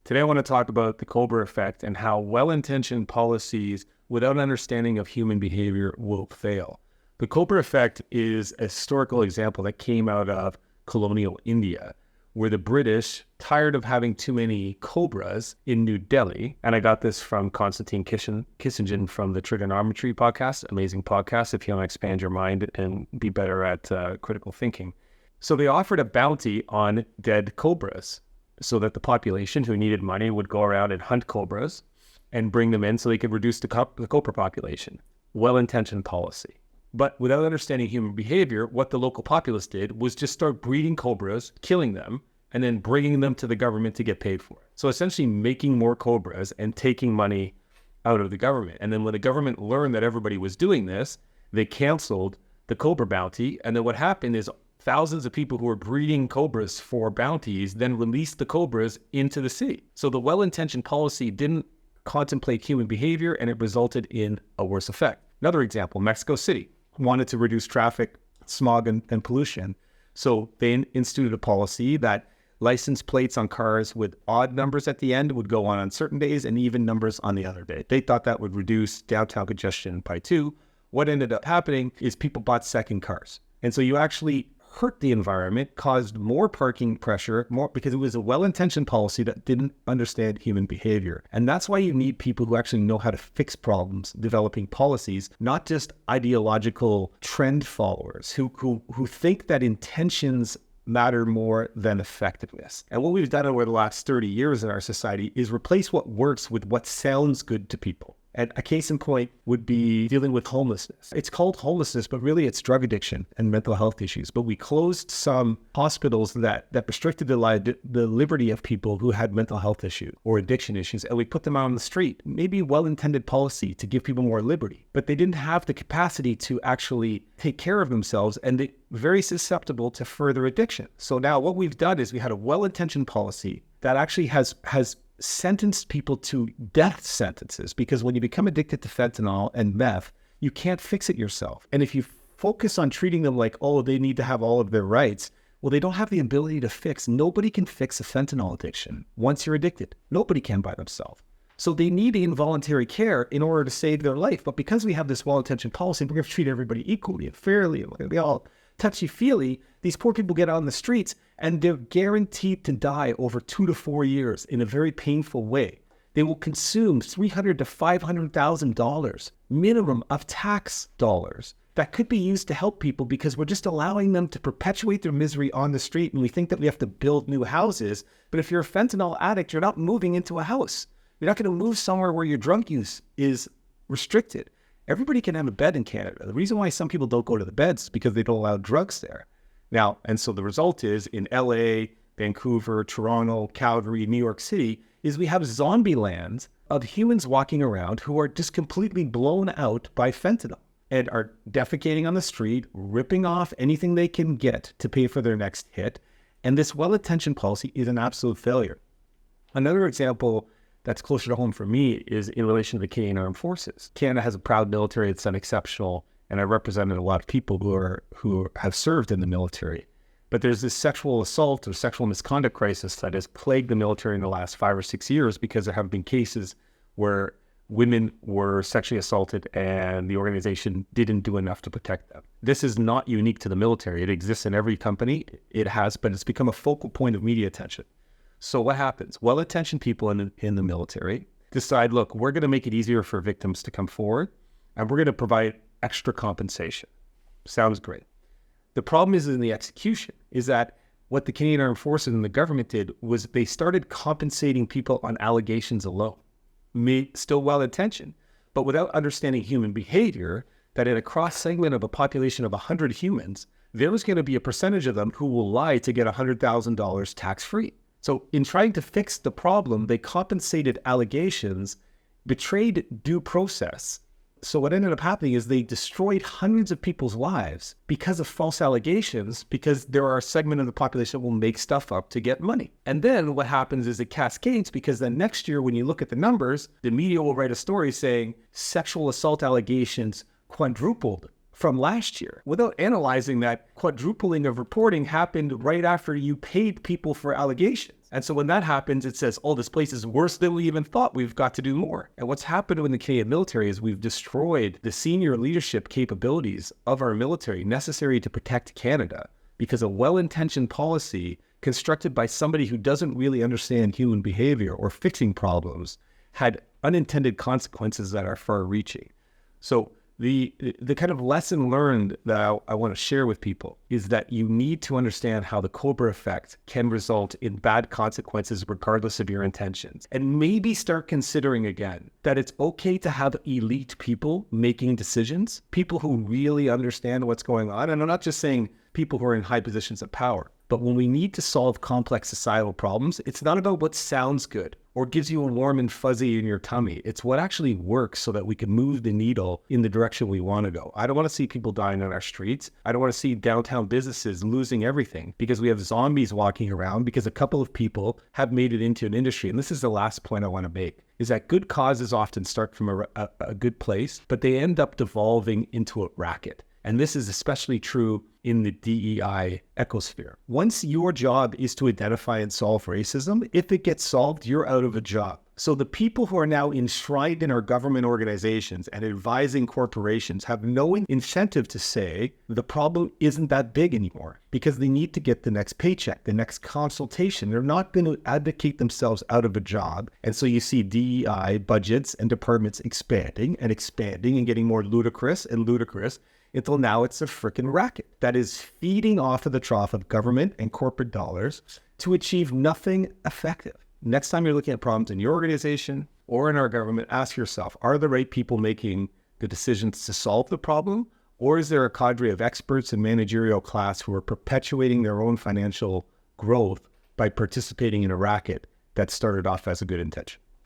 Today, I want to talk about the Cobra Effect and how well-intentioned policies without understanding of human behavior will fail. The Cobra Effect is a historical example that came out of colonial India, where the British, tired of having too many cobras in New Delhi, and I got this from Konstantin Kissinger from the Trigonometry podcast, amazing podcast if you want to expand your mind and be better at critical thinking. So they offered a bounty on dead cobras, so that the population who needed money would go around and hunt cobras and bring them in so they could reduce the cobra population. Well-intentioned policy. But without understanding human behavior, what the local populace did was just start breeding cobras, killing them, and then bringing them to the government to get paid for it. So essentially making more cobras and taking money out of the government. And then when the government learned that everybody was doing this, they canceled the cobra bounty. And then what happened is thousands of people who were breeding cobras for bounties then released the cobras into the sea. So the well-intentioned policy didn't contemplate human behavior, and it resulted in a worse effect. Another example, Mexico City wanted to reduce traffic, smog, and pollution. So they instituted a policy that license plates on cars with odd numbers at the end would go on certain days and even numbers on the other day. They thought that would reduce downtown congestion by 2. What ended up happening is people bought second cars. And so you actually hurt the environment, caused more parking pressure, because it was a well-intentioned policy that didn't understand human behavior. And that's why you need people who actually know how to fix problems, developing policies, not just ideological trend followers who think that intentions matter more than effectiveness. And what we've done over the last 30 years in our society is replace what works with what sounds good to people. And a case in point would be dealing with homelessness. It's called homelessness, but really it's drug addiction and mental health issues. But we closed some hospitals that restricted the liberty of people who had mental health issues or addiction issues, and we put them out on the street. Maybe well-intended policy to give people more liberty, but they didn't have the capacity to actually take care of themselves, and they're very susceptible to further addiction. So now what we've done is we had a well-intentioned policy that actually has sentenced people to death sentences, because when you become addicted to fentanyl and meth, you can't fix it yourself. And if you focus on treating them like, oh, they need to have all of their rights, well, they don't have the ability to fix. Nobody can fix a fentanyl addiction once you're addicted. Nobody can by themselves. So they need involuntary care in order to save their life. But because we have this well-intentioned policy, we're going to treat everybody equally and fairly, and we're going to be all touchy-feely. These poor people get out on the streets and they're guaranteed to die over 2 to 4 years in a very painful way. They will consume $300,000 to $500,000 minimum of tax dollars that could be used to help people, because we're just allowing them to perpetuate their misery on the street. And we think that we have to build new houses. But if you're a fentanyl addict, you're not moving into a house. You're not going to move somewhere where your drug use is restricted. Everybody can have a bed in Canada. The reason why some people don't go to the beds is because they don't allow drugs there. Now, and so the result is in LA, Vancouver, Toronto, Calgary, New York City, is we have zombie lands of humans walking around who are just completely blown out by fentanyl and are defecating on the street, ripping off anything they can get to pay for their next hit. And this well-intentioned policy is an absolute failure. Another example that's closer to home for me is in relation to the Canadian Armed Forces. Canada has a proud military that's done exceptional, and I represented a lot of people who have served in the military. But there's this sexual assault or sexual misconduct crisis that has plagued the military in the last 5 or 6 years, because there have been cases where women were sexually assaulted and the organization didn't do enough to protect them. This is not unique to the military. It exists in every company. It has, but it's become a focal point of media attention. So what happens? Well-intentioned people in the military decide, look, we're going to make it easier for victims to come forward, and we're going to provide extra compensation. Sounds great. The problem is in the execution, is that what the Canadian Armed Forces and the government did was they started compensating people on allegations alone. Still well-intentioned, but without understanding human behavior, that in a cross-segment of a population of 100 humans, there was going to be a percentage of them who will lie to get $100,000 tax-free. So in trying to fix the problem, they compensated allegations, betrayed due process. So what ended up happening is they destroyed hundreds of people's lives because of false allegations, because there are a segment of the population that will make stuff up to get money. And then what happens is it cascades, because then next year when you look at the numbers, the media will write a story saying sexual assault allegations quadrupled from last year, without analyzing that quadrupling of reporting happened right after you paid people for allegations. And so when that happens, it says, oh, this place is worse than we even thought. We've got to do more. And what's happened in the Canadian military is we've destroyed the senior leadership capabilities of our military necessary to protect Canada because a well-intentioned policy constructed by somebody who doesn't really understand human behavior or fixing problems had unintended consequences that are far-reaching. So the kind of lesson learned that I want to share with people is that you need to understand how the Cobra Effect can result in bad consequences regardless of your intentions. And maybe start considering again that it's okay to have elite people making decisions, people who really understand what's going on. And I'm not just saying people who are in high positions of power, but when we need to solve complex societal problems, it's not about what sounds good or gives you a warm and fuzzy in your tummy. It's what actually works so that we can move the needle in the direction we want to go. I don't want to see people dying on our streets. I don't want to see downtown businesses losing everything because we have zombies walking around because a couple of people have made it into an industry. And this is the last point I want to make, is that good causes often start from a good place, but they end up devolving into a racket. And this is especially true in the DEI ecosphere. Once your job is to identify and solve racism, if it gets solved, you're out of a job. So the people who are now enshrined in our government organizations and advising corporations have no incentive to say the problem isn't that big anymore because they need to get the next paycheck, the next consultation. They're not going to advocate themselves out of a job. And so you see DEI budgets and departments expanding and getting more ludicrous until now it's a freaking racket that is feeding off of the trough of government and corporate dollars to achieve nothing effective. Next time you're looking at problems in your organization or in our government, ask yourself, are the right people making the decisions to solve the problem? Or is there a cadre of experts and managerial class who are perpetuating their own financial growth by participating in a racket that started off as a good intention?